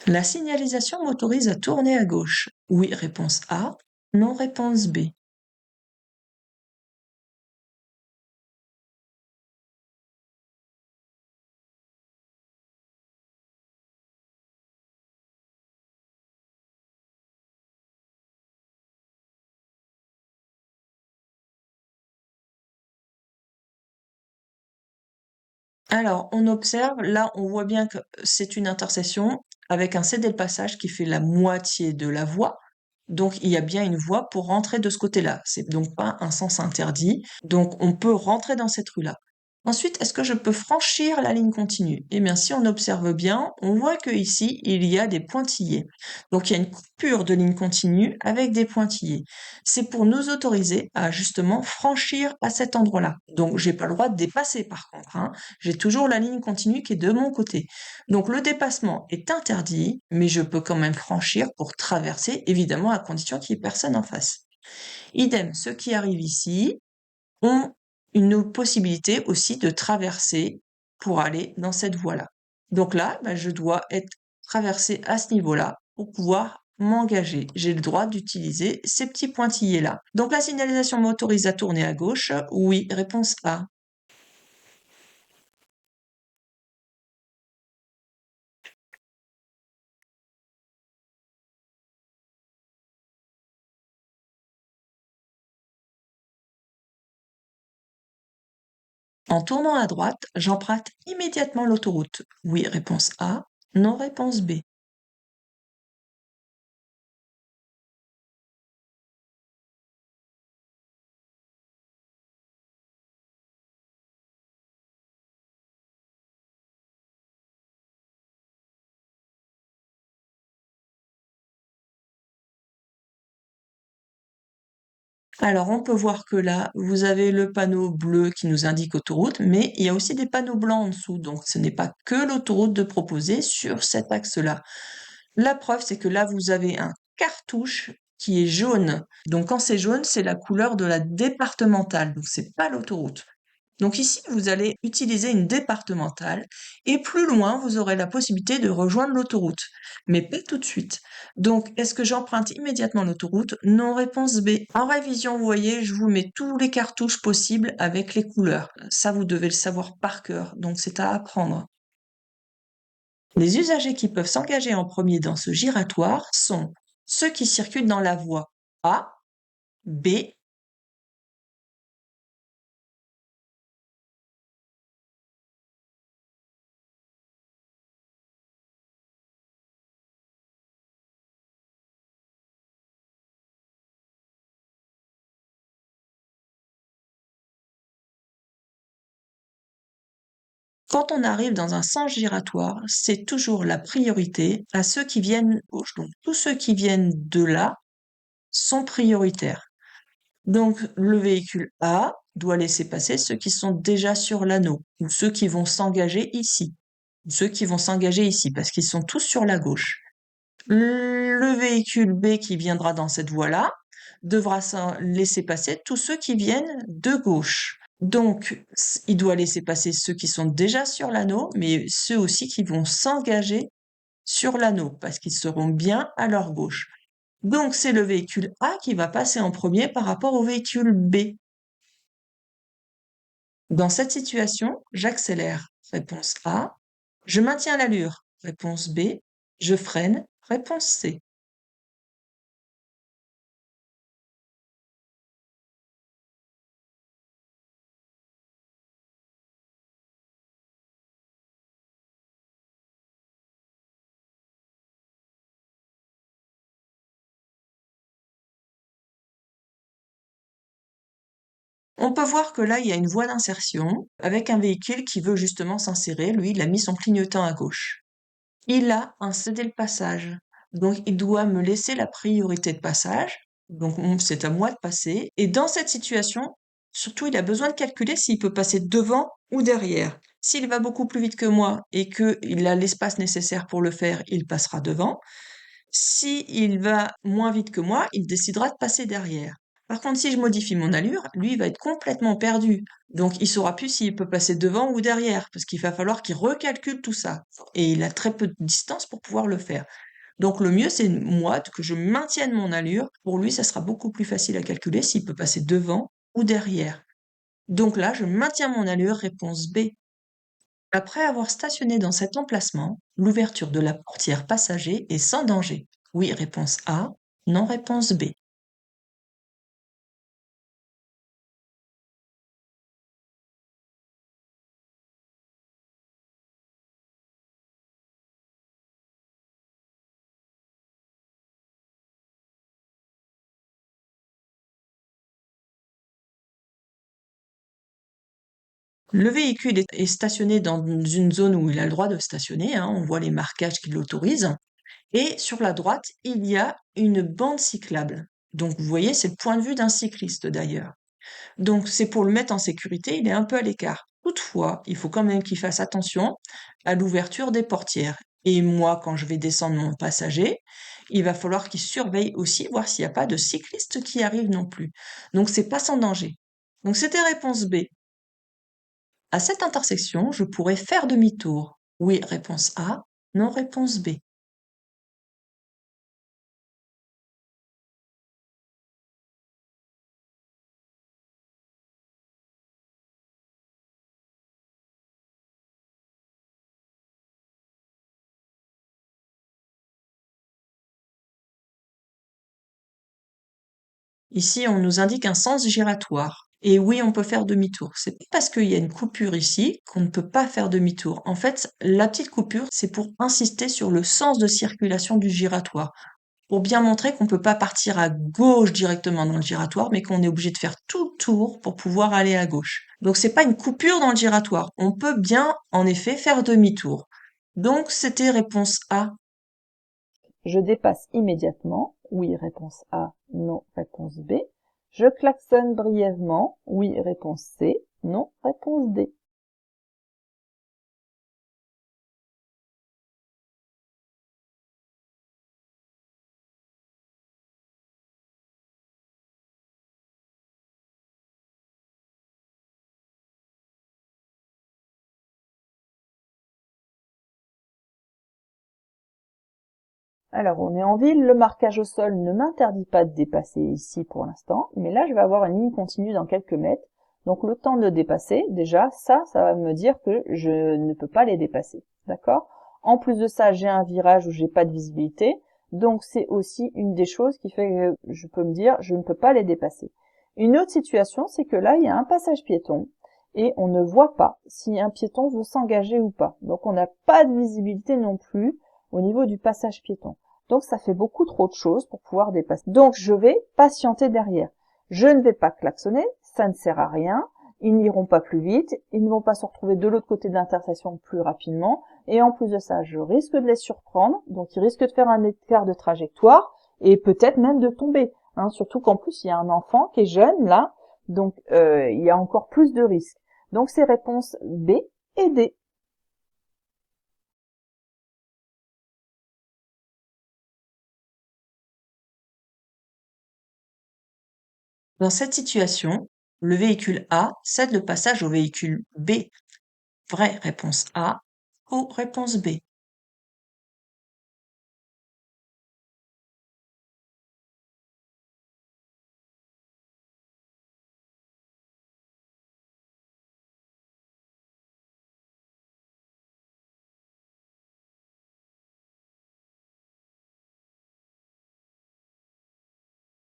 La signalisation m'autorise à tourner à gauche. Oui, réponse A. Non, réponse B. Alors, on observe, là, on voit bien que c'est une intersection avec un cédé le passage qui fait la moitié de la voie. Donc, il y a bien une voie pour rentrer de ce côté-là. C'est donc pas un sens interdit. Donc, on peut rentrer dans cette rue-là. Ensuite, est-ce que je peux franchir la ligne continue? Eh bien, si on observe bien, on voit que ici, il y a des pointillés. Donc, il y a une coupure de ligne continue avec des pointillés. C'est pour nous autoriser à justement franchir à cet endroit-là. Donc, j'ai pas le droit de dépasser par contre, hein. J'ai toujours la ligne continue qui est de mon côté. Donc, le dépassement est interdit, mais je peux quand même franchir pour traverser, évidemment, à condition qu'il n'y ait personne en face. Idem, ceux qui arrivent ici ont une possibilité aussi de traverser pour aller dans cette voie-là. Donc là, je dois être traversé à ce niveau-là pour pouvoir m'engager. J'ai le droit d'utiliser ces petits pointillés-là. Donc la signalisation m'autorise à tourner à gauche. Oui, réponse A. En tournant à droite, j'emprunte immédiatement l'autoroute. Oui, réponse A. Non, réponse B. Alors, on peut voir que là, vous avez le panneau bleu qui nous indique autoroute, mais il y a aussi des panneaux blancs en dessous. Donc, ce n'est pas que l'autoroute de proposer sur cet axe-là. La preuve, c'est que là, vous avez un cartouche qui est jaune. Donc, quand c'est jaune, c'est la couleur de la départementale. Donc, c'est pas l'autoroute. Donc ici, vous allez utiliser une départementale et plus loin, vous aurez la possibilité de rejoindre l'autoroute, mais pas tout de suite. Donc, est-ce que j'emprunte immédiatement l'autoroute? Non, réponse B. En révision, vous voyez, je vous mets tous les cartouches possibles avec les couleurs. Ça, vous devez le savoir par cœur, donc c'est à apprendre. Les usagers qui peuvent s'engager en premier dans ce giratoire sont ceux qui circulent dans la voie A, B, quand on arrive dans un sens giratoire, c'est toujours la priorité à ceux qui viennent gauche. Donc, tous ceux qui viennent de là sont prioritaires. Donc, le véhicule A doit laisser passer ceux qui sont déjà sur l'anneau, ou ceux qui vont s'engager ici, ou ceux qui vont s'engager ici, parce qu'ils sont tous sur la gauche. Le véhicule B qui viendra dans cette voie-là devra laisser passer tous ceux qui viennent de gauche. Donc, il doit laisser passer ceux qui sont déjà sur l'anneau, mais ceux aussi qui vont s'engager sur l'anneau, parce qu'ils seront bien à leur gauche. Donc, c'est le véhicule A qui va passer en premier par rapport au véhicule B. Dans cette situation, j'accélère. Réponse A. Je maintiens l'allure. Réponse B. Je freine. Réponse C. On peut voir que là, il y a une voie d'insertion avec un véhicule qui veut justement s'insérer. Lui, il a mis son clignotant à gauche. Il a un cédé le passage. Donc, il doit me laisser la priorité de passage. Donc, c'est à moi de passer. Et dans cette situation, surtout, il a besoin de calculer s'il peut passer devant ou derrière. S'il va beaucoup plus vite que moi et qu'il a l'espace nécessaire pour le faire, il passera devant. S'il va moins vite que moi, il décidera de passer derrière. Par contre, si je modifie mon allure, lui, il va être complètement perdu. Donc, il saura plus s'il peut passer devant ou derrière, parce qu'il va falloir qu'il recalcule tout ça. Et il a très peu de distance pour pouvoir le faire. Donc, le mieux, c'est moi, que je maintienne mon allure. Pour lui, ça sera beaucoup plus facile à calculer s'il peut passer devant ou derrière. Donc là, je maintiens mon allure, réponse B. Après avoir stationné dans cet emplacement, l'ouverture de la portière passager est sans danger. Oui, réponse A. Non, réponse B. Le véhicule est stationné dans une zone où il a le droit de stationner, hein, on voit les marquages qui l'autorisent. Et sur la droite, il y a une bande cyclable. Donc vous voyez, c'est le point de vue d'un cycliste d'ailleurs. Donc c'est pour le mettre en sécurité, il est un peu à l'écart. Toutefois, il faut quand même qu'il fasse attention à l'ouverture des portières. Et moi, quand je vais descendre mon passager, il va falloir qu'il surveille aussi, voir s'il n'y a pas de cycliste qui arrive non plus. Donc c'est pas sans danger. Donc c'était réponse B. À cette intersection, je pourrais faire demi-tour. Oui, réponse A. Non, réponse B. Ici, on nous indique un sens giratoire. Et oui, on peut faire demi-tour. C'est pas parce qu'il y a une coupure ici qu'on ne peut pas faire demi-tour. En fait, la petite coupure, c'est pour insister sur le sens de circulation du giratoire. Pour bien montrer qu'on ne peut pas partir à gauche directement dans le giratoire, mais qu'on est obligé de faire tout le tour pour pouvoir aller à gauche. Donc c'est pas une coupure dans le giratoire. On peut bien, en effet, faire demi-tour. Donc c'était réponse A. Je dépasse immédiatement. Oui, réponse A. Non, réponse B. Je klaxonne brièvement. Oui, réponse C. Non, réponse D. Alors, on est en ville, le marquage au sol ne m'interdit pas de dépasser ici pour l'instant, mais là, je vais avoir une ligne continue dans quelques mètres. Donc, le temps de dépasser, déjà, ça va me dire que je ne peux pas les dépasser. D'accord? En plus de ça, j'ai un virage où j'ai pas de visibilité. Donc, c'est aussi une des choses qui fait que je peux me dire, je ne peux pas les dépasser. Une autre situation, c'est que là, il y a un passage piéton et on ne voit pas si un piéton veut s'engager ou pas. Donc, on n'a pas de visibilité non plus au niveau du passage piéton. Donc ça fait beaucoup trop de choses pour pouvoir dépasser. Donc je vais patienter derrière. Je ne vais pas klaxonner, ça ne sert à rien. Ils n'iront pas plus vite, ils ne vont pas se retrouver de l'autre côté de l'intersection plus rapidement. Et en plus de ça, je risque de les surprendre, donc ils risquent de faire un écart de trajectoire et peut-être même de tomber. Hein, surtout qu'en plus, il y a un enfant qui est jeune là, donc il y a encore plus de risques. Donc c'est réponse B et D. Dans cette situation, le véhicule A cède le passage au véhicule B. Vraie réponse A ou réponse B.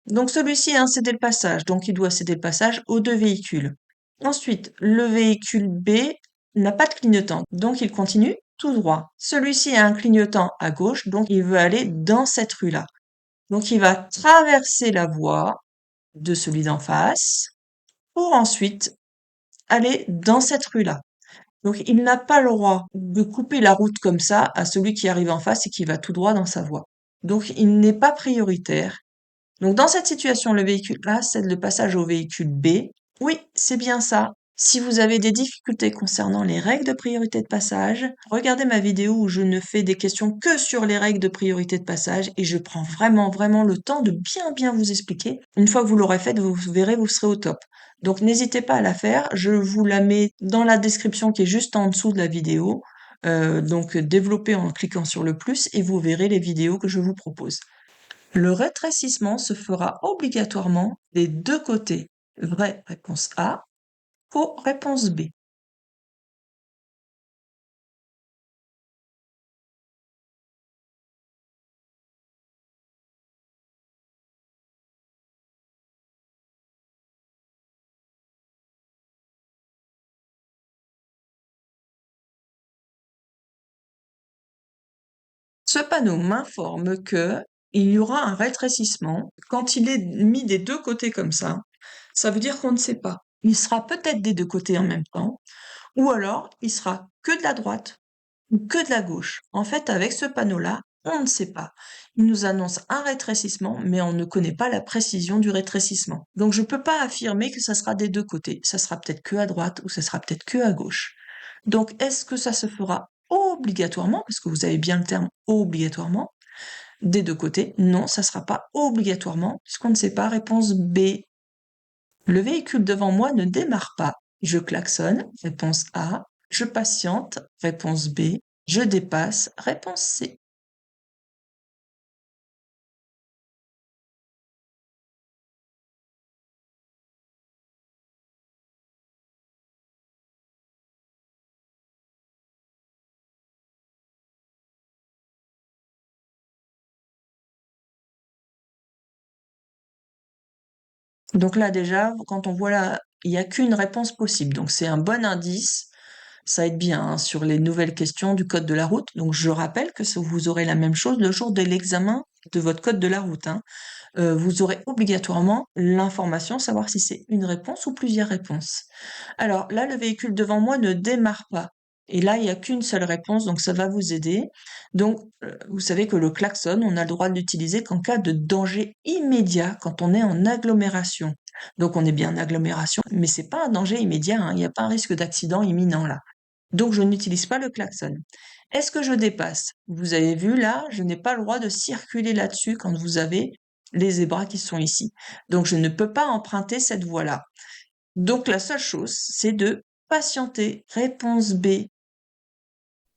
Donc celui-ci a cédé le passage, donc il doit céder le passage aux deux véhicules. Ensuite, le véhicule B n'a pas de clignotant, donc il continue tout droit. Celui-ci a un clignotant à gauche, donc il veut aller dans cette rue-là. Donc il va traverser la voie de celui d'en face pour ensuite aller dans cette rue-là. Donc il n'a pas le droit de couper la route comme ça à celui qui arrive en face et qui va tout droit dans sa voie. Donc il n'est pas prioritaire. Donc dans cette situation, le véhicule A cède le passage au véhicule B. Oui, c'est bien ça. Si vous avez des difficultés concernant les règles de priorité de passage, regardez ma vidéo où je ne fais des questions que sur les règles de priorité de passage et je prends vraiment le temps de bien vous expliquer. Une fois que vous l'aurez faite, vous verrez, vous serez au top. Donc n'hésitez pas à la faire. Je vous la mets dans la description qui est juste en dessous de la vidéo. Donc développez en cliquant sur le plus et vous verrez les vidéos que je vous propose. Le rétrécissement se fera obligatoirement des deux côtés. Vraie réponse A, faux réponse B. Ce panneau m'informe que il y aura un rétrécissement. Quand il est mis des deux côtés comme ça veut dire qu'on ne sait pas. Il sera peut-être des deux côtés en même temps, ou alors il sera que de la droite ou que de la gauche. En fait, avec ce panneau-là, on ne sait pas. Il nous annonce un rétrécissement, mais on ne connaît pas la précision du rétrécissement. Donc je ne peux pas affirmer que ça sera des deux côtés. Ça sera peut-être que à droite ou ça sera peut-être que à gauche. Donc est-ce que ça se fera obligatoirement, parce que vous avez bien le terme obligatoirement, des deux côtés? Non, ça ne sera pas obligatoirement, puisqu'on ne sait pas. Réponse B. Le véhicule devant moi ne démarre pas. Je klaxonne. Réponse A. Je patiente. Réponse B. Je dépasse. Réponse C. Donc là déjà, quand on voit là, il n'y a qu'une réponse possible. Donc c'est un bon indice. Ça aide bien hein, sur les nouvelles questions du code de la route. Donc je rappelle que vous aurez la même chose le jour de l'examen de votre code de la route. Hein. Vous aurez obligatoirement l'information, savoir si c'est une réponse ou plusieurs réponses. Alors là, le véhicule devant moi ne démarre pas. Et là, il n'y a qu'une seule réponse, donc ça va vous aider. Donc, vous savez que le klaxon, on a le droit de l'utiliser qu'en cas de danger immédiat, quand on est en agglomération. Donc, on est bien en agglomération, mais c'est pas un danger immédiat, hein, il n'y a pas un risque d'accident imminent là. Donc, je n'utilise pas le klaxon. Est-ce que je dépasse? Vous avez vu là, je n'ai pas le droit de circuler là-dessus quand vous avez les zébras qui sont ici. Donc, je ne peux pas emprunter cette voie-là. Donc la seule chose, c'est de patienter. Réponse B.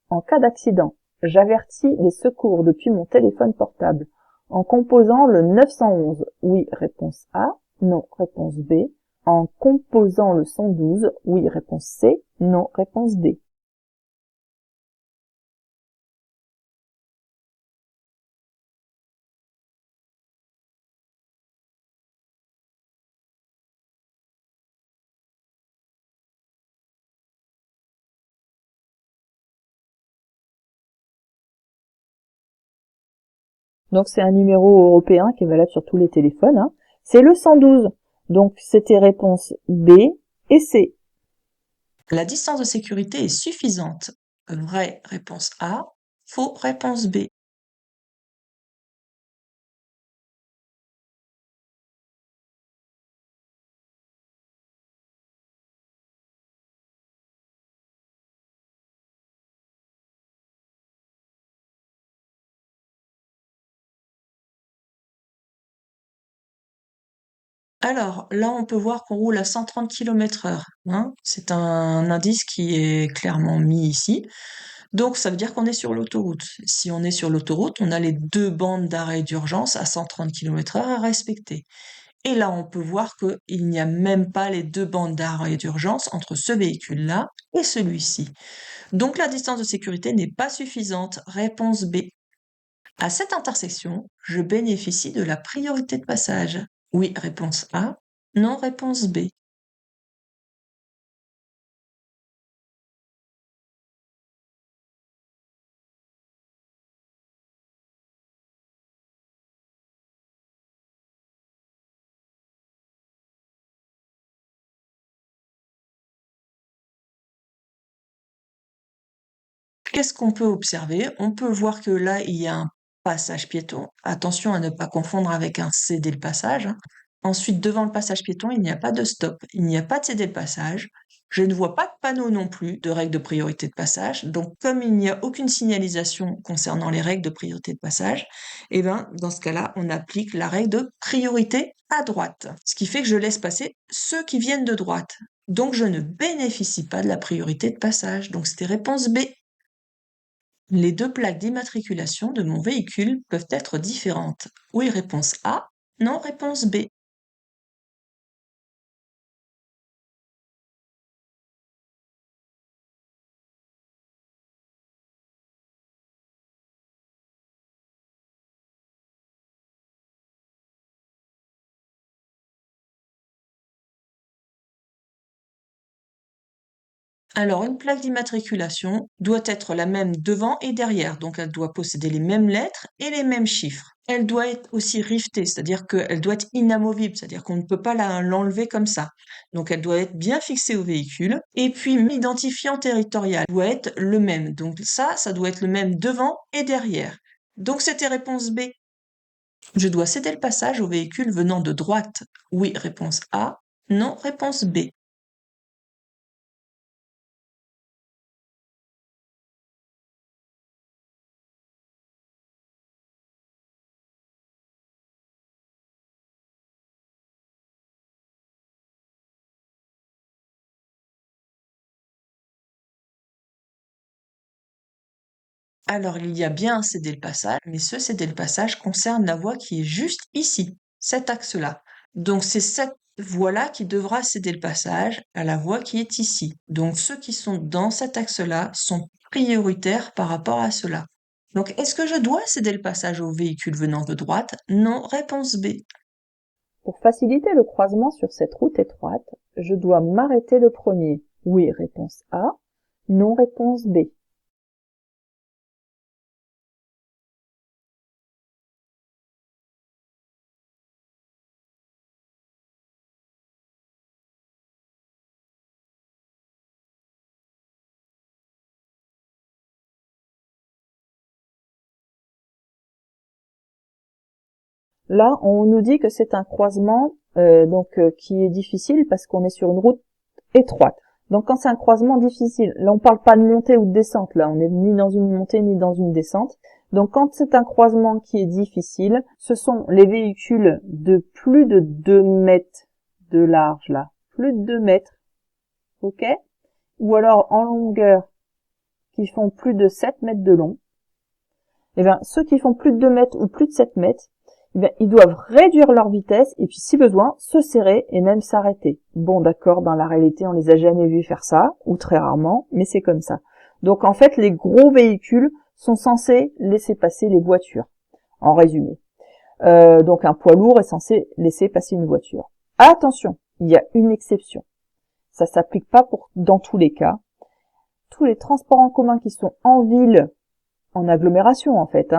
En cas d'accident, j'avertis les secours depuis mon téléphone portable en composant le 911. Oui, réponse A. Non, réponse B. En composant le 112. Oui, réponse C. Non, réponse D. Donc c'est un numéro européen qui est valable sur tous les téléphones. Hein. C'est le 112. Donc c'était réponse B et C. La distance de sécurité est suffisante. Vraie réponse A. Faux réponse B. Alors là, on peut voir qu'on roule à 130 km/h. Hein. C'est un indice qui est clairement mis ici. Donc ça veut dire qu'on est sur l'autoroute. Si on est sur l'autoroute, on a les deux bandes d'arrêt d'urgence à 130 km/h à respecter. Et là, on peut voir qu'il n'y a même pas les deux bandes d'arrêt d'urgence entre ce véhicule-là et celui-ci. Donc la distance de sécurité n'est pas suffisante. Réponse B. À cette intersection, je bénéficie de la priorité de passage. Oui, réponse A. Non, réponse B. Qu'est-ce qu'on peut observer? On peut voir que là, il y a un passage piéton. Attention à ne pas confondre avec un céder le passage. Hein. Ensuite, devant le passage piéton, il n'y a pas de stop, il n'y a pas de céder le passage. Je ne vois pas de panneau non plus de règles de priorité de passage. Donc, comme il n'y a aucune signalisation concernant les règles de priorité de passage, eh ben, dans ce cas-là, on applique la règle de priorité à droite. Ce qui fait que je laisse passer ceux qui viennent de droite. Donc, je ne bénéficie pas de la priorité de passage. Donc, c'était réponse B. Les deux plaques d'immatriculation de mon véhicule peuvent être différentes. Oui, réponse A. Non, réponse B. Alors, une plaque d'immatriculation doit être la même devant et derrière, donc elle doit posséder les mêmes lettres et les mêmes chiffres. Elle doit être aussi rivetée, c'est-à-dire qu'elle doit être inamovible, c'est-à-dire qu'on ne peut pas l'enlever comme ça. Donc elle doit être bien fixée au véhicule. Et puis l'identifiant territorial doit être le même. Donc ça doit être le même devant et derrière. Donc c'était réponse B. Je dois céder le passage au véhicule venant de droite. Oui, réponse A. Non, réponse B. Alors, il y a bien un céder le passage, mais ce céder le passage concerne la voie qui est juste ici, cet axe-là. Donc, c'est cette voie-là qui devra céder le passage à la voie qui est ici. Donc, ceux qui sont dans cet axe-là sont prioritaires par rapport à cela. Donc, est-ce que je dois céder le passage aux véhicules venant de droite? Non, réponse B. Pour faciliter le croisement sur cette route étroite, je dois m'arrêter le premier. Oui, réponse A. Non, réponse B. Là, on nous dit que c'est un croisement qui est difficile parce qu'on est sur une route étroite. Donc quand c'est un croisement difficile, là on parle pas de montée ou de descente, là on n'est ni dans une montée ni dans une descente. Donc quand c'est un croisement qui est difficile, ce sont les véhicules de plus de 2 mètres de large là, plus de 2 mètres, ok? Ou alors en longueur qui font plus de 7 mètres de long. Eh bien ceux qui font plus de 2 mètres ou plus de 7 mètres, eh bien, ils doivent réduire leur vitesse et puis si besoin se serrer et même s'arrêter. Bon d'accord, dans la réalité on les a jamais vus faire ça, ou très rarement, mais c'est comme ça. Donc en fait les gros véhicules sont censés laisser passer les voitures, en résumé. Donc un poids lourd est censé laisser passer une voiture. Attention, il y a une exception. Ça s'applique pas dans tous les cas. Tous les transports en commun qui sont en ville, en agglomération en fait,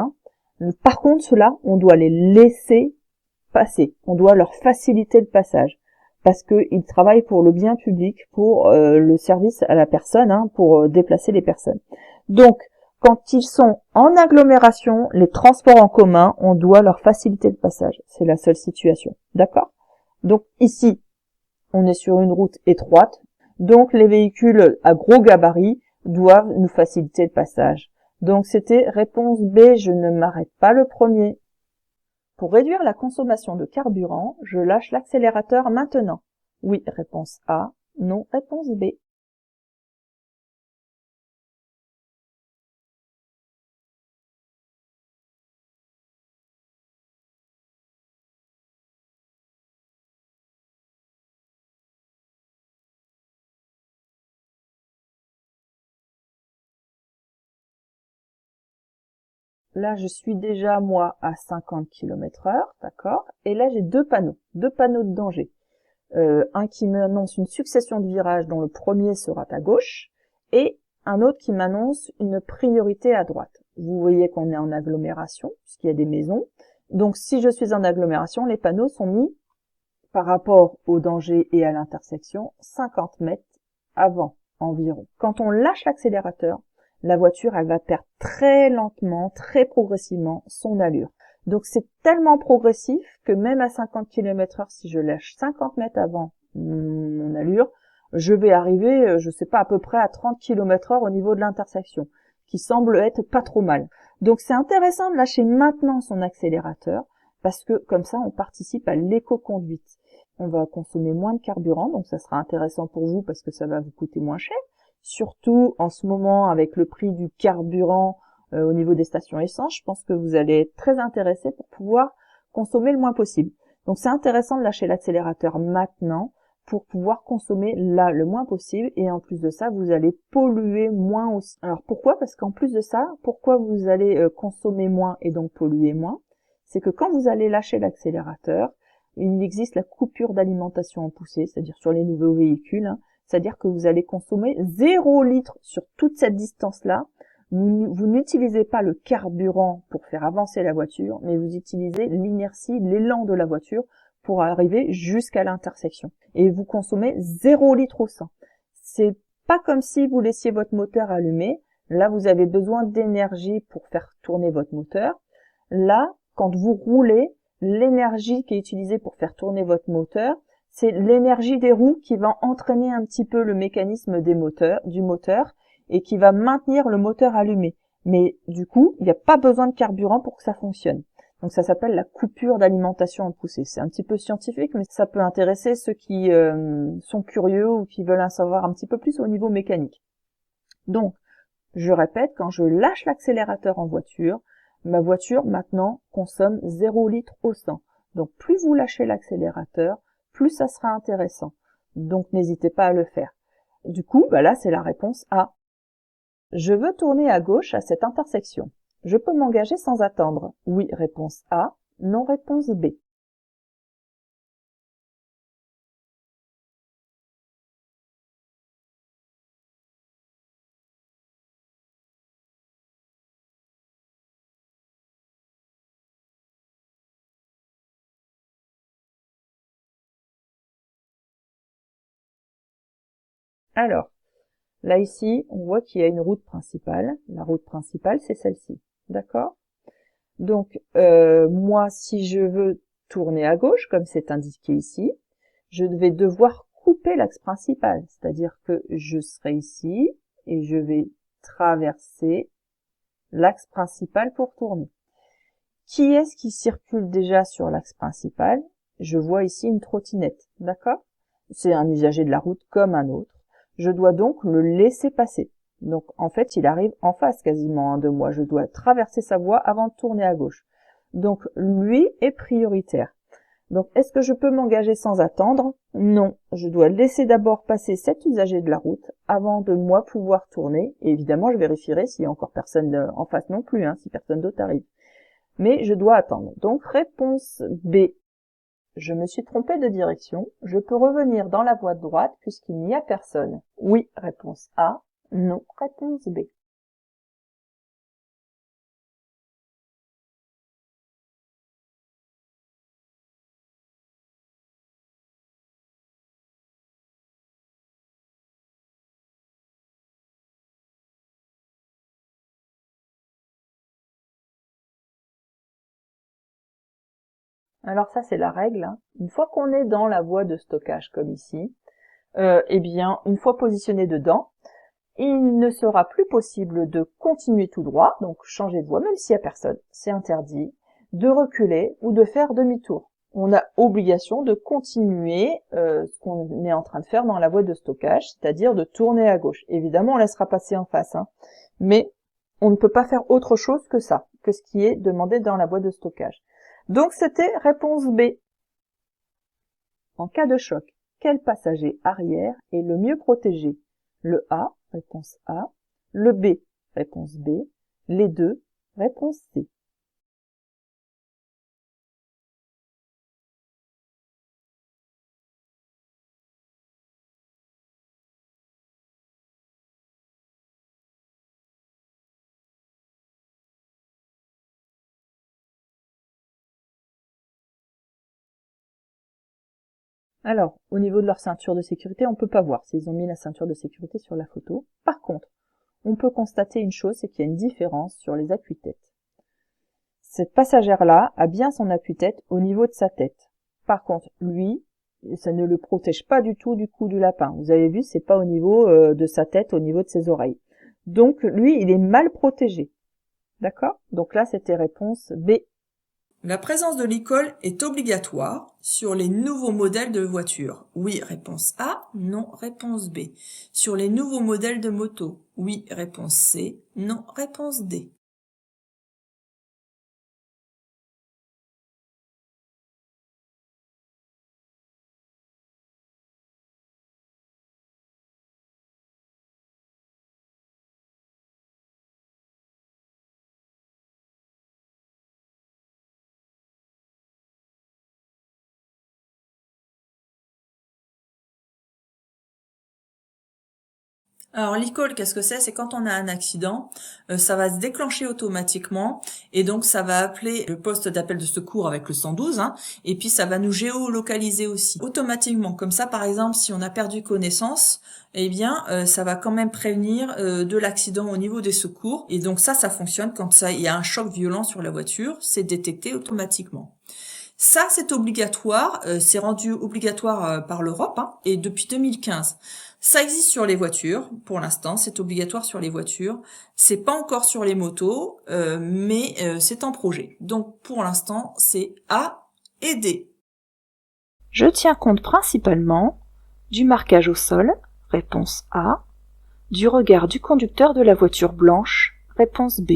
par contre, ceux-là, on doit les laisser passer. On doit leur faciliter le passage. Parce qu'ils travaillent pour le bien public, pour le service à la personne, pour déplacer les personnes. Donc, quand ils sont en agglomération, les transports en commun, on doit leur faciliter le passage. C'est la seule situation. D'accord? Donc, ici, on est sur une route étroite. Donc, les véhicules à gros gabarit doivent nous faciliter le passage. Donc c'était réponse B, je ne m'arrête pas le premier. Pour réduire la consommation de carburant, je lâche l'accélérateur maintenant. Oui, réponse A. Non, réponse B. Là, je suis déjà, moi, à 50 km/h, d'accord? Et là, j'ai deux panneaux de danger. Un qui m'annonce une succession de virages dont le premier sera à gauche, et un autre qui m'annonce une priorité à droite. Vous voyez qu'on est en agglomération, puisqu'il y a des maisons. Donc, si je suis en agglomération, les panneaux sont mis par rapport au danger et à l'intersection 50 mètres avant environ. Quand on lâche l'accélérateur, la voiture, elle va perdre très lentement, très progressivement son allure. Donc c'est tellement progressif que même à 50 km/h, si je lâche 50 mètres avant mon allure, je vais arriver, je sais pas, à peu près à 30 km/h au niveau de l'intersection, qui semble être pas trop mal. Donc c'est intéressant de lâcher maintenant son accélérateur, parce que comme ça on participe à l'éco-conduite. On va consommer moins de carburant, donc ça sera intéressant pour vous parce que ça va vous coûter moins cher. Surtout en ce moment avec le prix du carburant au niveau des stations essence, je pense que vous allez être très intéressé pour pouvoir consommer le moins possible. Donc c'est intéressant de lâcher l'accélérateur maintenant pour pouvoir consommer là le moins possible, et en plus de ça vous allez polluer moins aussi. Alors pourquoi? Parce qu'en plus de ça, pourquoi vous allez consommer moins et donc polluer moins? C'est que quand vous allez lâcher l'accélérateur, il existe la coupure d'alimentation en poussée, c'est-à-dire sur les nouveaux véhicules, hein, c'est-à-dire que vous allez consommer 0 litre sur toute cette distance-là. Vous n'utilisez pas le carburant pour faire avancer la voiture, mais vous utilisez l'inertie, l'élan de la voiture pour arriver jusqu'à l'intersection. Et vous consommez 0 litre au 100. C'est pas comme si vous laissiez votre moteur allumé. Là, vous avez besoin d'énergie pour faire tourner votre moteur. Là, quand vous roulez, l'énergie qui est utilisée pour faire tourner votre moteur, c'est l'énergie des roues qui va entraîner un petit peu le mécanisme du moteur et qui va maintenir le moteur allumé. Mais du coup, il n'y a pas besoin de carburant pour que ça fonctionne. Donc ça s'appelle la coupure d'alimentation en poussée. C'est un petit peu scientifique, mais ça peut intéresser ceux qui sont curieux ou qui veulent en savoir un petit peu plus au niveau mécanique. Donc, je répète, quand je lâche l'accélérateur en voiture, ma voiture maintenant consomme 0 litre au 100. Donc plus vous lâchez l'accélérateur, plus ça sera intéressant. Donc n'hésitez pas à le faire. Du coup, là c'est la réponse A. Je veux tourner à gauche à cette intersection. Je peux m'engager sans attendre. Oui, réponse A. Non, réponse B. Alors, là ici, on voit qu'il y a une route principale. La route principale, c'est celle-ci. D'accord? Donc, moi, si je veux tourner à gauche, comme c'est indiqué ici, je vais devoir couper l'axe principal. C'est-à-dire que je serai ici et je vais traverser l'axe principal pour tourner. Qui est-ce qui circule déjà sur l'axe principal? Je vois ici une trottinette, d'accord? C'est un usager de la route comme un autre. Je dois donc le laisser passer. Donc en fait, il arrive en face quasiment de moi. Je dois traverser sa voie avant de tourner à gauche. Donc lui est prioritaire. Donc est-ce que je peux m'engager sans attendre? Non, je dois laisser d'abord passer cet usager de la route avant de moi pouvoir tourner. Et évidemment, je vérifierai s'il y a encore personne en face non plus, si personne d'autre arrive. Mais je dois attendre. Donc réponse B. Je me suis trompé de direction. Je peux revenir dans la voie de droite puisqu'il n'y a personne. Oui, réponse A. Non, réponse B. Alors ça, c'est la règle. Une fois qu'on est dans la voie de stockage comme ici, eh bien, une fois positionné dedans, il ne sera plus possible de continuer tout droit, donc changer de voie, même s'il n'y a personne, c'est interdit, de reculer ou de faire demi-tour. On a obligation de continuer ce qu'on est en train de faire dans la voie de stockage, c'est-à-dire de tourner à gauche. Évidemment, on laissera passer en face, mais on ne peut pas faire autre chose que ça, que ce qui est demandé dans la voie de stockage. Donc c'était réponse B. En cas de choc, quel passager arrière est le mieux protégé? Le A, réponse A. Le B, réponse B. Les deux, réponse C. Alors, au niveau de leur ceinture de sécurité, on ne peut pas voir s'ils ont mis la ceinture de sécurité sur la photo. Par contre, on peut constater une chose, c'est qu'il y a une différence sur les appuis-têtes. Cette passagère-là a bien son appuie-tête au niveau de sa tête. Par contre, lui, ça ne le protège pas du tout du cou du lapin. Vous avez vu, c'est pas au niveau de sa tête, au niveau de ses oreilles. Donc, lui, il est mal protégé. D'accord? Donc là, c'était réponse B. La présence de l'école est obligatoire sur les nouveaux modèles de voitures. Oui, réponse A. Non, réponse B. Sur les nouveaux modèles de moto. Oui, réponse C. Non, réponse D. Alors l'e-call, qu'est-ce que c'est? C'est quand on a un accident, ça va se déclencher automatiquement et donc ça va appeler le poste d'appel de secours avec le 112, hein, et puis ça va nous géolocaliser aussi automatiquement. Comme ça, par exemple, si on a perdu connaissance, eh bien ça va quand même prévenir de l'accident au niveau des secours. Et donc ça fonctionne quand il y a un choc violent sur la voiture, c'est détecté automatiquement. Ça, c'est obligatoire, c'est rendu obligatoire par l'Europe, hein, et depuis 2015. Ça existe sur les voitures, pour l'instant, c'est obligatoire sur les voitures. C'est pas encore sur les motos, mais c'est en projet. Donc pour l'instant, c'est A et D. Je tiens compte principalement du marquage au sol, réponse A, du regard du conducteur de la voiture blanche, réponse B.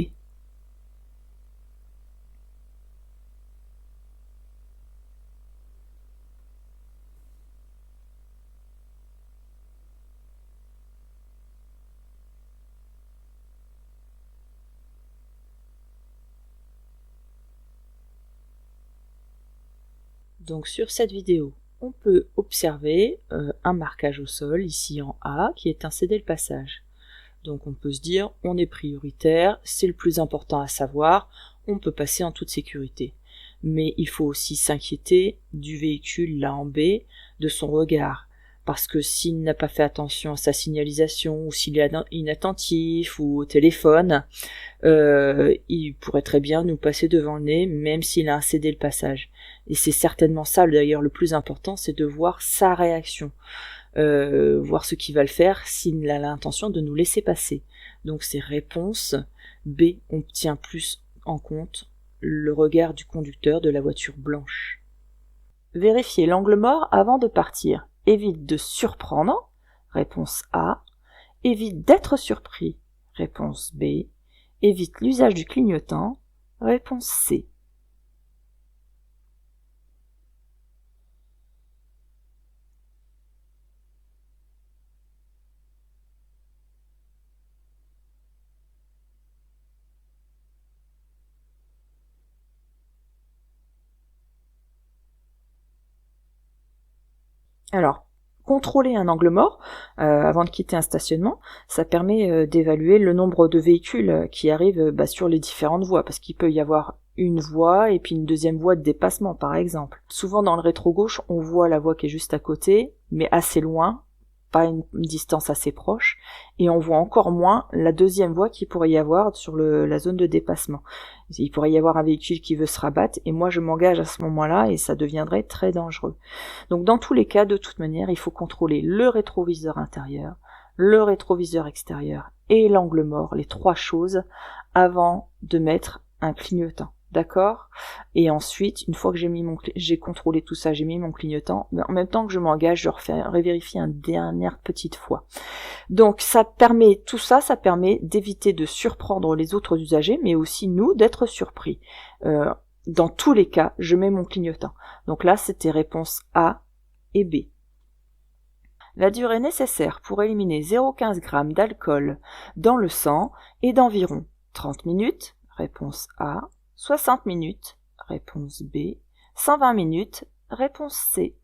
Donc sur cette vidéo, on peut observer un marquage au sol, ici en A, qui est un céder le passage. Donc on peut se dire, on est prioritaire, c'est le plus important à savoir, on peut passer en toute sécurité. Mais il faut aussi s'inquiéter du véhicule là en B, de son regard. Parce que s'il n'a pas fait attention à sa signalisation, ou s'il est inattentif, ou au téléphone, il pourrait très bien nous passer devant le nez, même s'il a un cédé le passage. Et c'est certainement ça d'ailleurs le plus important, c'est de voir sa réaction. Voir ce qu'il va le faire s'il a l'intention de nous laisser passer. Donc c'est réponse B, on tient plus en compte le regard du conducteur de la voiture blanche. Vérifiez l'angle mort avant de partir. Évite de surprendre, réponse A. Évite d'être surpris, réponse B. Évite l'usage du clignotant, réponse C. Alors, contrôler un angle mort avant de quitter un stationnement, ça permet d'évaluer le nombre de véhicules qui arrivent sur les différentes voies, parce qu'il peut y avoir une voie et puis une deuxième voie de dépassement, par exemple. Souvent dans le rétro-gauche, on voit la voie qui est juste à côté, mais assez loin, pas une distance assez proche, et on voit encore moins la deuxième voie qu'il pourrait y avoir sur la zone de dépassement. Il pourrait y avoir un véhicule qui veut se rabattre, et moi je m'engage à ce moment-là, et ça deviendrait très dangereux. Donc dans tous les cas, de toute manière, il faut contrôler le rétroviseur intérieur, le rétroviseur extérieur et l'angle mort, les trois choses, avant de mettre un clignotant. D'accord? Et ensuite, une fois que j'ai contrôlé tout ça, j'ai mis mon clignotant, mais en même temps que je m'engage, je revérifie une dernière petite fois. Donc tout ça permet d'éviter de surprendre les autres usagers, mais aussi nous d'être surpris. Dans tous les cas, je mets mon clignotant. Donc là, c'était réponse A et B. La durée nécessaire pour éliminer 0,15 g d'alcool dans le sang est d'environ 30 minutes, réponse A, 60 minutes, réponse B, 120 minutes, réponse C.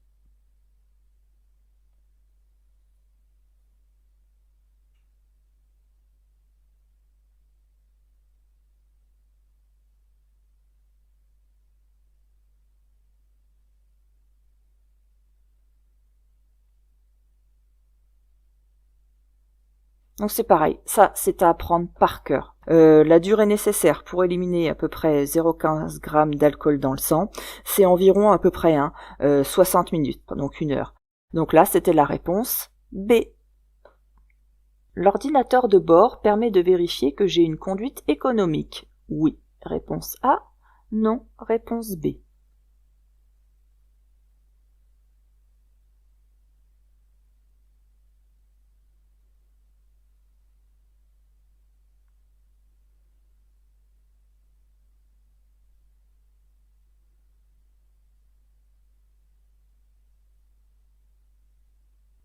Donc c'est pareil, ça c'est à apprendre par cœur. La durée nécessaire pour éliminer à peu près 0,15 g d'alcool dans le sang, c'est environ à peu près 60 minutes, donc 1 heure. Donc là c'était la réponse B. L'ordinateur de bord permet de vérifier que j'ai une conduite économique. Oui, réponse A. Non, réponse B.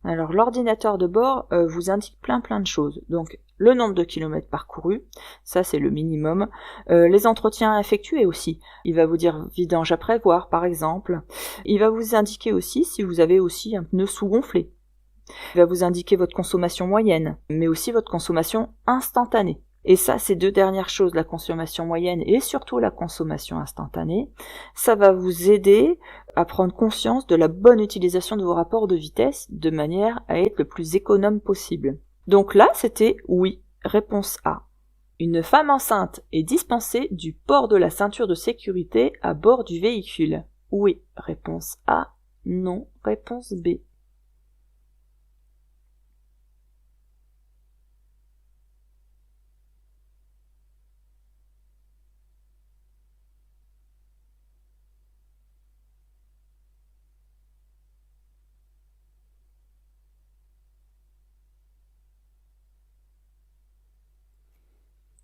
Alors l'ordinateur de bord vous indique plein de choses. Donc le nombre de kilomètres parcourus, ça c'est le minimum. Les entretiens effectués aussi. Il va vous dire vidange à prévoir par exemple. Il va vous indiquer aussi si vous avez aussi un pneu sous-gonflé. Il va vous indiquer votre consommation moyenne, mais aussi votre consommation instantanée. Et ça, ces 2 dernières choses, la consommation moyenne et surtout la consommation instantanée, ça va vous aider à prendre conscience de la bonne utilisation de vos rapports de vitesse de manière à être le plus économe possible. Donc là, c'était oui, réponse A. Une femme enceinte est dispensée du port de la ceinture de sécurité à bord du véhicule. Oui, réponse A. Non, réponse B.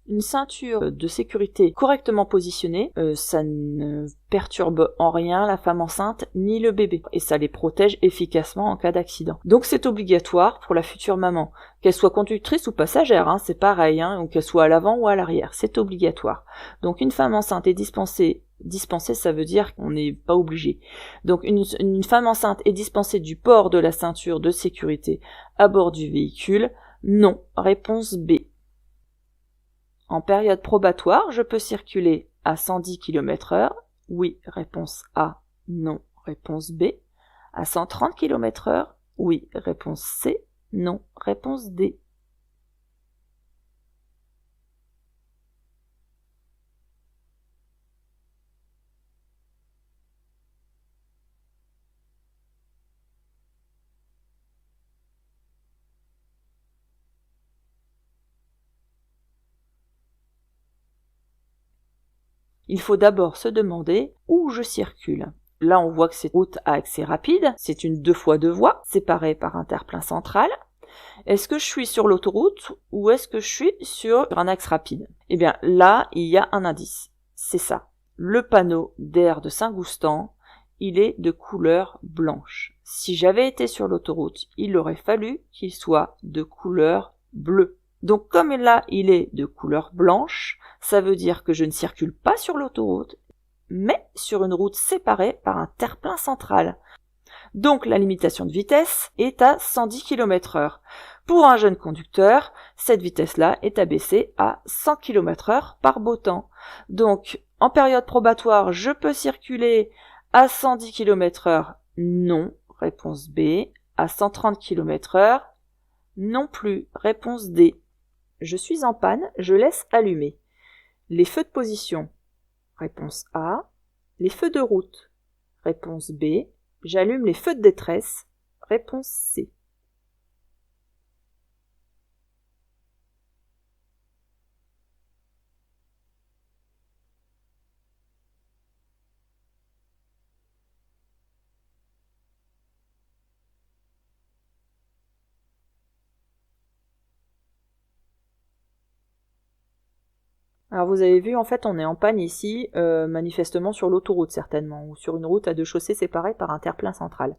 Une ceinture de sécurité correctement positionnée, ça ne perturbe en rien la femme enceinte ni le bébé, et ça les protège efficacement en cas d'accident. Donc c'est obligatoire pour la future maman, qu'elle soit conductrice ou passagère, c'est pareil, ou qu'elle soit à l'avant ou à l'arrière, c'est obligatoire. Donc une femme enceinte est dispensée, ça veut dire qu'on n'est pas obligé. Donc une femme enceinte est dispensée du port de la ceinture de sécurité à bord du véhicule. Non, réponse B. En période probatoire, je peux circuler à 110 km/h. Oui, réponse A. Non, réponse B. À 130 km/h. Oui, réponse C. Non, réponse D. Il faut d'abord se demander où je circule. Là, on voit que c'est route à accès rapide, c'est une 2 fois 2 voies, séparée par un terre-plein central. Est-ce que je suis sur l'autoroute ou est-ce que je suis sur un axe rapide? Eh bien, là, il y a un indice. C'est ça. Le panneau d'air de Saint-Goustan, il est de couleur blanche. Si j'avais été sur l'autoroute, il aurait fallu qu'il soit de couleur bleue. Donc comme là, il est de couleur blanche, ça veut dire que je ne circule pas sur l'autoroute, mais sur une route séparée par un terre-plein central. Donc la limitation de vitesse est à 110 km/h. Pour un jeune conducteur, cette vitesse-là est abaissée à 100 km/h par beau temps. Donc en période probatoire, je peux circuler à 110 km/h. Non, réponse B. À 130 km/h. Non plus, réponse D. Je suis en panne, je laisse allumer. Les feux de position, réponse A. Les feux de route, réponse B. J'allume les feux de détresse, réponse C. Alors vous avez vu, en fait, on est en panne ici, manifestement sur l'autoroute certainement, ou sur une route à 2 chaussées séparées par un terre-plein central.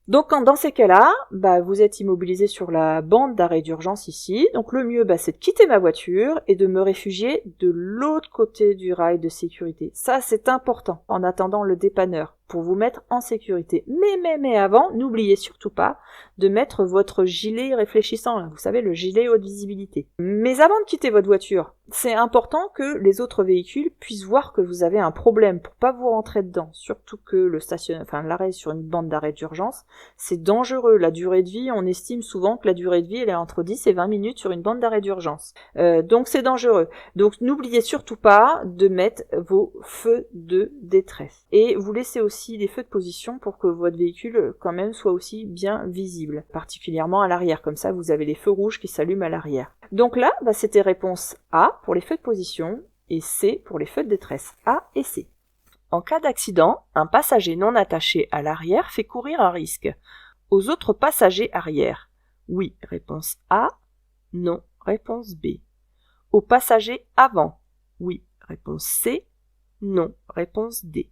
Donc dans ces cas-là, vous êtes immobilisé sur la bande d'arrêt d'urgence ici. Donc le mieux, c'est de quitter ma voiture et de me réfugier de l'autre côté du rail de sécurité. Ça, c'est important en attendant le dépanneur pour vous mettre en sécurité. Mais avant, n'oubliez surtout pas de mettre votre gilet réfléchissant, là, vous savez, le gilet haute visibilité. Mais avant de quitter votre voiture, c'est important que les autres véhicules puissent voir que vous avez un problème pour pas vous rentrer dedans. Surtout que l'arrêt sur une bande d'arrêt d'urgence, c'est dangereux. La durée de vie, on estime souvent que la durée de vie, elle est entre 10 et 20 minutes sur une bande d'arrêt d'urgence. Donc c'est dangereux. Donc n'oubliez surtout pas de mettre vos feux de détresse. Et vous laissez aussi des feux de position pour que votre véhicule quand même soit aussi bien visible, particulièrement à l'arrière. Comme ça, vous avez les feux rouges qui s'allument à l'arrière. Donc là, c'était réponse A pour les feux de position et C pour les feux de détresse. A et C. En cas d'accident, un passager non attaché à l'arrière fait courir un risque aux autres passagers arrière. Oui, réponse A. Non, réponse B. Aux passagers avant. Oui, réponse C. Non, réponse D.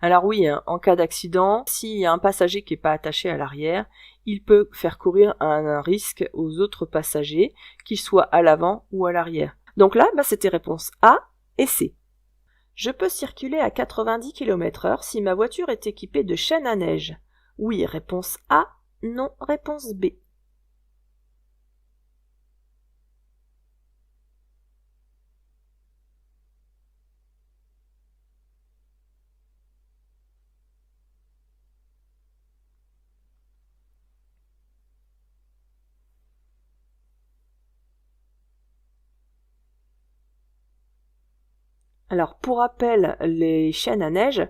Alors oui, en cas d'accident, s'il y a un passager qui n'est pas attaché à l'arrière, il peut faire courir un risque aux autres passagers, qu'ils soient à l'avant ou à l'arrière. Donc là, c'était réponse A et C. Je peux circuler à 90 km/h si ma voiture est équipée de chaînes à neige. Oui, réponse A. Non, réponse B. Alors pour rappel, les chaînes à neige,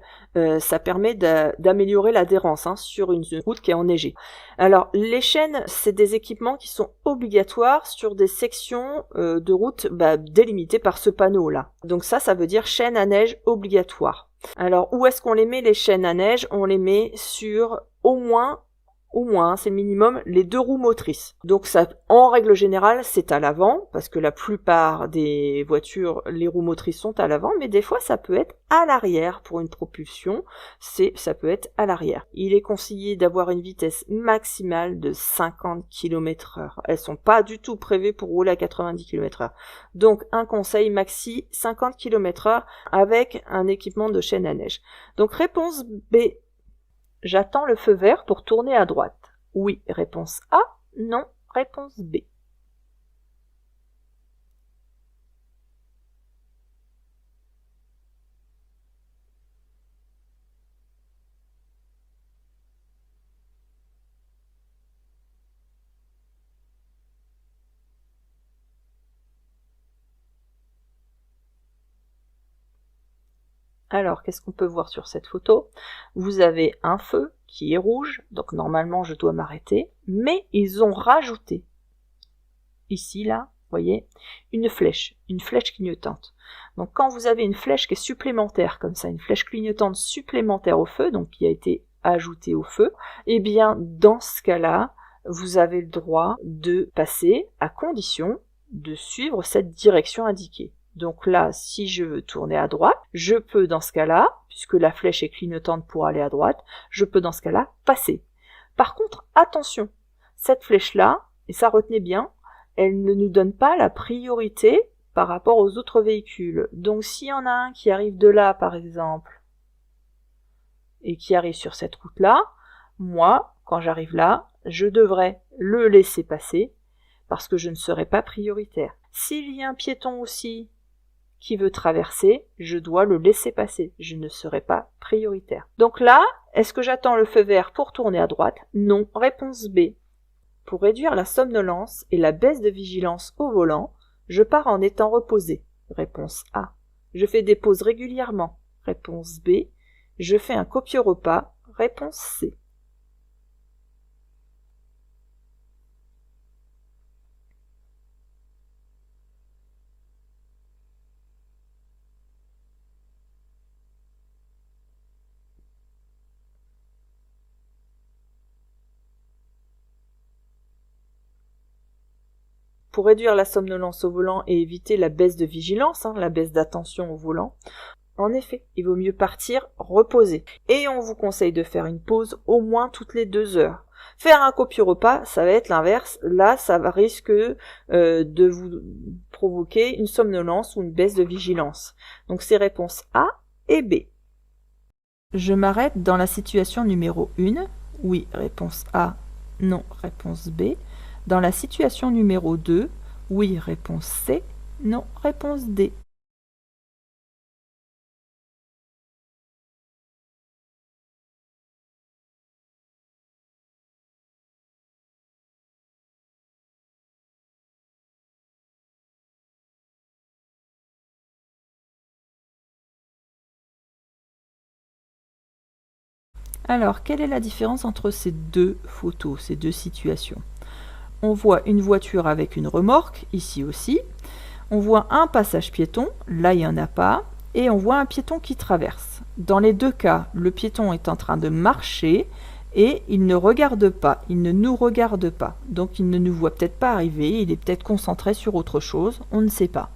ça permet d'améliorer l'adhérence sur une route qui est enneigée. Alors les chaînes, c'est des équipements qui sont obligatoires sur des sections de route délimitées par ce panneau-là. Donc ça veut dire chaîne à neige obligatoire. Alors où est-ce qu'on les met les chaînes à neige? On les met sur au moins, c'est le minimum, les 2 roues motrices. Donc ça, en règle générale, c'est à l'avant, parce que la plupart des voitures, les roues motrices sont à l'avant, mais des fois ça peut être à l'arrière pour une propulsion, ça peut être à l'arrière. Il est conseillé d'avoir une vitesse maximale de 50 km/h. Elles sont pas du tout prévues pour rouler à 90 km/h. Donc un conseil maxi 50 km/h avec un équipement de chaîne à neige. Donc réponse B. J'attends le feu vert pour tourner à droite. Oui, réponse A. Non, réponse B. Alors, qu'est-ce qu'on peut voir sur cette photo? Vous avez un feu qui est rouge, donc normalement je dois m'arrêter, mais ils ont rajouté, ici, là, vous voyez, une flèche clignotante. Donc quand vous avez une flèche qui est supplémentaire, comme ça, une flèche clignotante supplémentaire au feu, donc qui a été ajoutée au feu, eh bien, dans ce cas-là, vous avez le droit de passer à condition de suivre cette direction indiquée. Donc là, si je veux tourner à droite, je peux dans ce cas-là, puisque la flèche est clignotante pour aller à droite, je peux dans ce cas-là passer. Par contre, attention, cette flèche-là, et ça retenez bien, elle ne nous donne pas la priorité par rapport aux autres véhicules. Donc s'il y en a un qui arrive de là, par exemple, et qui arrive sur cette route-là, moi, quand j'arrive là, je devrais le laisser passer, parce que je ne serai pas prioritaire. S'il y a un piéton aussi qui veut traverser, je dois le laisser passer. Je ne serai pas prioritaire. Donc là, est-ce que j'attends le feu vert pour tourner à droite? Non. Réponse B. Pour réduire la somnolence et la baisse de vigilance au volant, je pars en étant reposé. Réponse A. Je fais des pauses régulièrement. Réponse B. Je fais un copieux repas. Réponse C. Pour réduire la somnolence au volant et éviter la baisse de vigilance, la baisse d'attention au volant, en effet, il vaut mieux partir reposer. Et on vous conseille de faire une pause au moins toutes les 2 heures. Faire un copieux-repas, ça va être l'inverse. Là, ça va risque de vous provoquer une somnolence ou une baisse de vigilance. Donc c'est réponse A et B. Je m'arrête dans la situation numéro 1. Oui, réponse A. Non, réponse B. Dans la situation numéro 2. Oui, réponse C. Non, réponse D. Alors, quelle est la différence entre ces deux photos, ces deux situations? On voit une voiture avec une remorque, ici aussi. On voit un passage piéton, là il n'y en a pas. Et on voit un piéton qui traverse. Dans les deux cas, le piéton est en train de marcher et il ne regarde pas, il ne nous regarde pas. Donc il ne nous voit peut-être pas arriver, il est peut-être concentré sur autre chose, on ne sait pas.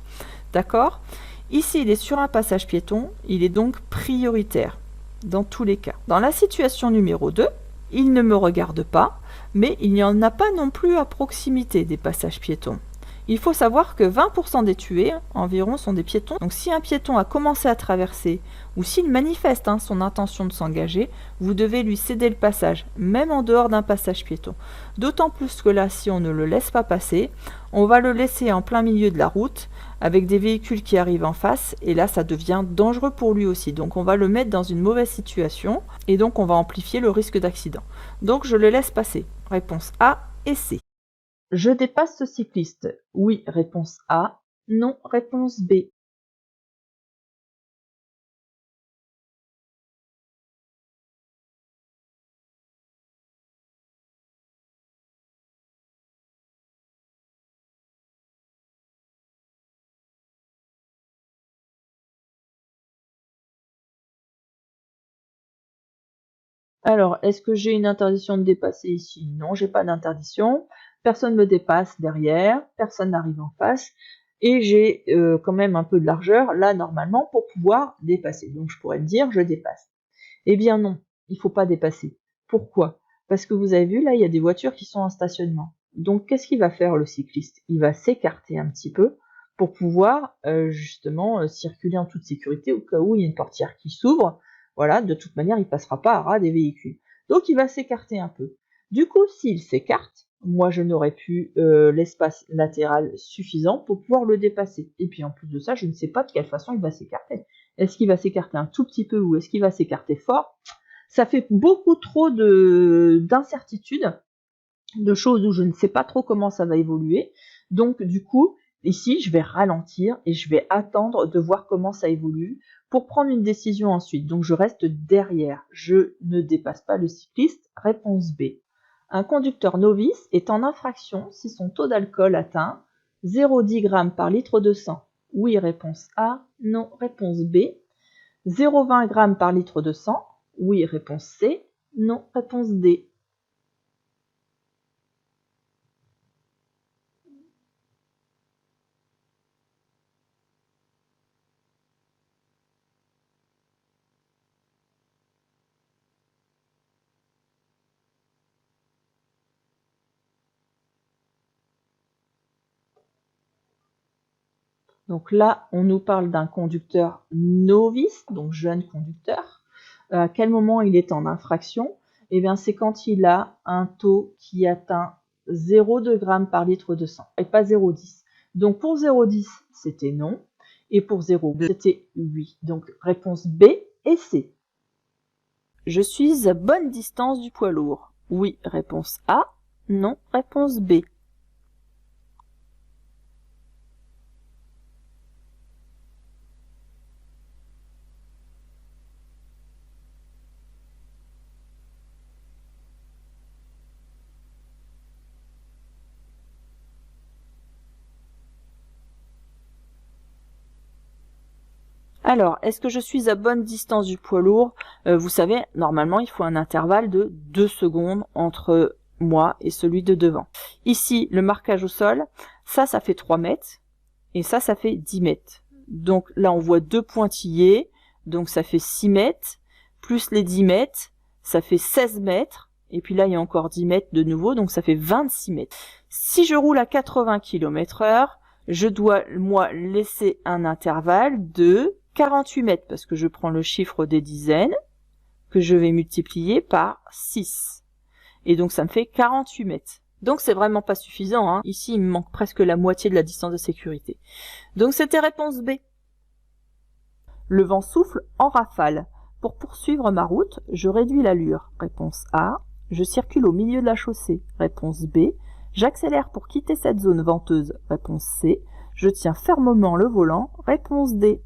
D'accord? Ici, il est sur un passage piéton, il est donc prioritaire. Dans tous les cas. Dans la situation numéro 2, il ne me regarde pas, mais il n'y en a pas non plus à proximité des passages piétons. Il faut savoir que 20% des tués environ sont des piétons. Donc si un piéton a commencé à traverser ou s'il manifeste son intention de s'engager, vous devez lui céder le passage, même en dehors d'un passage piéton. D'autant plus que là, si on ne le laisse pas passer, on va le laisser en plein milieu de la route avec des véhicules qui arrivent en face et là ça devient dangereux pour lui aussi. Donc on va le mettre dans une mauvaise situation et donc on va amplifier le risque d'accident. Donc je le laisse passer. Réponse A et C. Je dépasse ce cycliste. Oui, réponse A. Non, réponse B. Alors, est-ce que j'ai une interdiction de dépasser ici? Non, j'ai pas d'interdiction. Personne ne me dépasse derrière, personne n'arrive en face. Et j'ai quand même un peu de largeur, là, normalement, pour pouvoir dépasser. Donc, je pourrais me dire, je dépasse. Eh bien non, il ne faut pas dépasser. Pourquoi? Parce que vous avez vu, là, il y a des voitures qui sont en stationnement. Donc, qu'est-ce qu'il va faire, le cycliste? Il va s'écarter un petit peu pour pouvoir, justement, circuler en toute sécurité au cas où il y a une portière qui s'ouvre. Voilà, de toute manière, il ne passera pas à ras des véhicules. Donc, il va s'écarter un peu. Du coup, s'il s'écarte, moi, je n'aurai plus l'espace latéral suffisant pour pouvoir le dépasser. Et puis, en plus de ça, je ne sais pas de quelle façon il va s'écarter. Est-ce qu'il va s'écarter un tout petit peu ou est-ce qu'il va s'écarter fort? Ça fait beaucoup trop d'incertitudes, de choses où je ne sais pas trop comment ça va évoluer. Donc, du coup, ici, je vais ralentir et je vais attendre de voir comment ça évolue pour prendre une décision ensuite. Donc, je reste derrière. Je ne dépasse pas le cycliste. Réponse B. Un conducteur novice est en infraction si son taux d'alcool atteint 0,10 g par litre de sang. Oui, réponse A. Non, réponse B. 0,20 g par litre de sang. Oui, réponse C. Non, réponse D. Donc là, on nous parle d'un conducteur novice, donc jeune conducteur. À quel moment il est en infraction? Eh bien, c'est quand il a un taux qui atteint 0,2 g par litre de sang, et pas 0,10. Donc pour 0,10, c'était non, et pour 0,2, c'était oui. Donc réponse B et C. Je suis à bonne distance du poids lourd. Oui, réponse A. Non, réponse B. Alors, est-ce que je suis à bonne distance du poids lourd? Vous savez, normalement, il faut un intervalle de 2 secondes entre moi et celui de devant. Ici, le marquage au sol, ça fait 3 mètres et ça fait 10 mètres. Donc là, on voit 2 pointillés, donc ça fait 6 mètres, plus les 10 mètres, ça fait 16 mètres. et puis là il y a encore 10 mètres de nouveau, donc ça fait 26 mètres. Si je roule à 80 km/h, je dois, moi, laisser un intervalle de 48 mètres, parce que je prends le chiffre des dizaines, que je vais multiplier par 6. Et donc ça me fait 48 mètres. Donc c'est vraiment pas suffisant, hein. Ici il me manque presque la moitié de la distance de sécurité. Donc c'était réponse B. Le vent souffle en rafale. Pour poursuivre ma route, je réduis l'allure. Réponse A. Je circule au milieu de la chaussée. Réponse B. J'accélère pour quitter cette zone venteuse. Réponse C. Je tiens fermement le volant. Réponse D.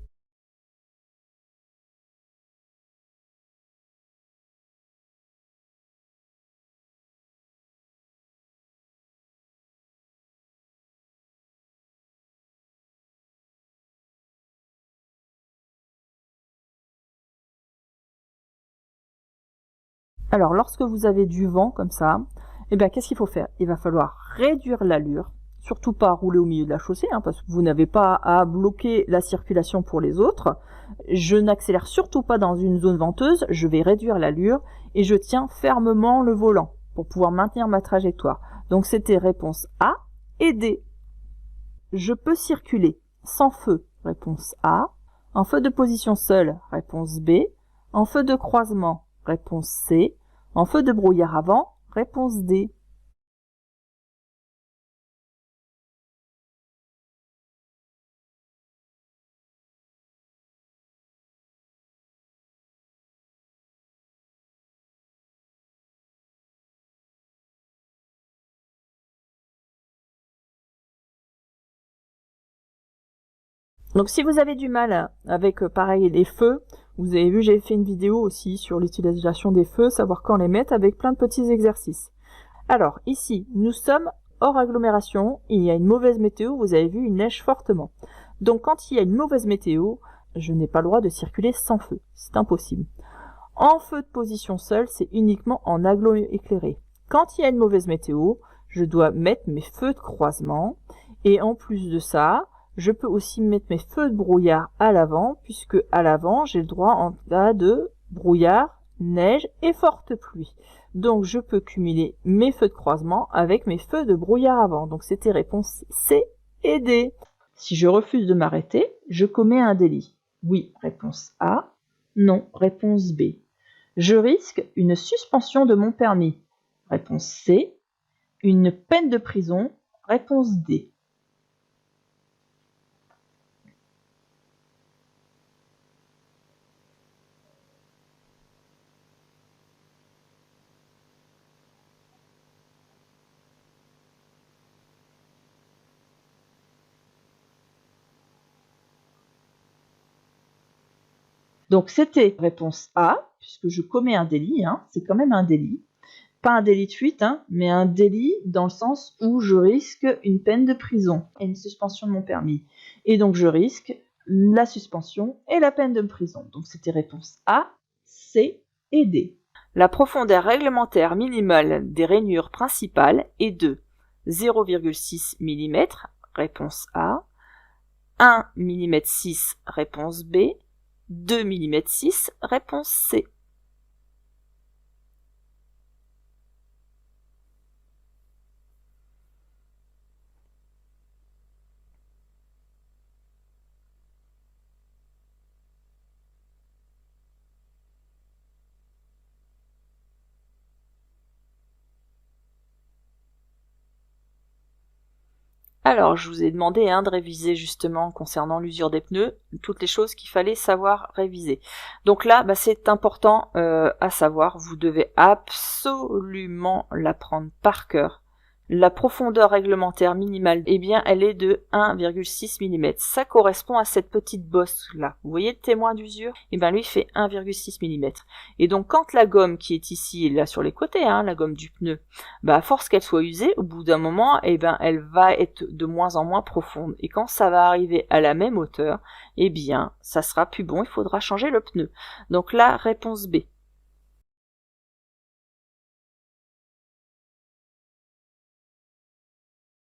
Alors, lorsque vous avez du vent comme ça, eh bien, qu'est-ce qu'il faut faire? Il va falloir réduire l'allure, surtout pas rouler au milieu de la chaussée, hein, parce que vous n'avez pas à bloquer la circulation pour les autres. Je n'accélère surtout pas dans une zone venteuse, je vais réduire l'allure et je tiens fermement le volant pour pouvoir maintenir ma trajectoire. Donc, c'était réponse A et D. Je peux circuler sans feu, réponse A. En feu de position seule, réponse B. En feu de croisement, réponse C. En feu de brouillard avant, réponse D. Donc si vous avez du mal avec, pareil, les feux, vous avez vu, j'ai fait une vidéo aussi sur l'utilisation des feux, savoir quand les mettre, avec plein de petits exercices. Alors, ici, nous sommes hors agglomération, il y a une mauvaise météo, vous avez vu, il neige fortement. Donc quand il y a une mauvaise météo, je n'ai pas le droit de circuler sans feu, c'est impossible. En feu de position seule, c'est uniquement en agglo éclairé. Quand il y a une mauvaise météo, je dois mettre mes feux de croisement, et en plus de ça, je peux aussi mettre mes feux de brouillard à l'avant, puisque à l'avant, j'ai le droit en cas de brouillard, neige et forte pluie. Donc je peux cumuler mes feux de croisement avec mes feux de brouillard avant. Donc c'était réponse C et D. Si je refuse de m'arrêter, je commets un délit. Oui, réponse A. Non, réponse B. Je risque une suspension de mon permis. Réponse C. Une peine de prison. Réponse D. Donc c'était réponse A, puisque je commets un délit, hein, c'est quand même un délit. Pas un délit de fuite, hein, mais un délit dans le sens où je risque une peine de prison et une suspension de mon permis. Et donc je risque la suspension et la peine de prison. Donc c'était réponse A, C et D. La profondeur réglementaire minimale des rainures principales est de 0,6 mm, réponse A, 1 mm 6, réponse B, 2 mm 6, réponse C. Alors, je vous ai demandé de réviser justement concernant l'usure des pneus, toutes les choses qu'il fallait savoir réviser. Donc là, c'est important à savoir, vous devez absolument l'apprendre par cœur. La profondeur réglementaire minimale, eh bien, elle est de 1,6 mm. Ça correspond à cette petite bosse là. Vous voyez le témoin d'usure? Eh bien, lui fait 1,6 mm. Et donc, quand la gomme qui est ici, là sur les côtés, la gomme du pneu, à force qu'elle soit usée, au bout d'un moment, eh bien, elle va être de moins en moins profonde. Et quand ça va arriver à la même hauteur, eh bien, ça sera plus bon, il faudra changer le pneu. Donc là, réponse B.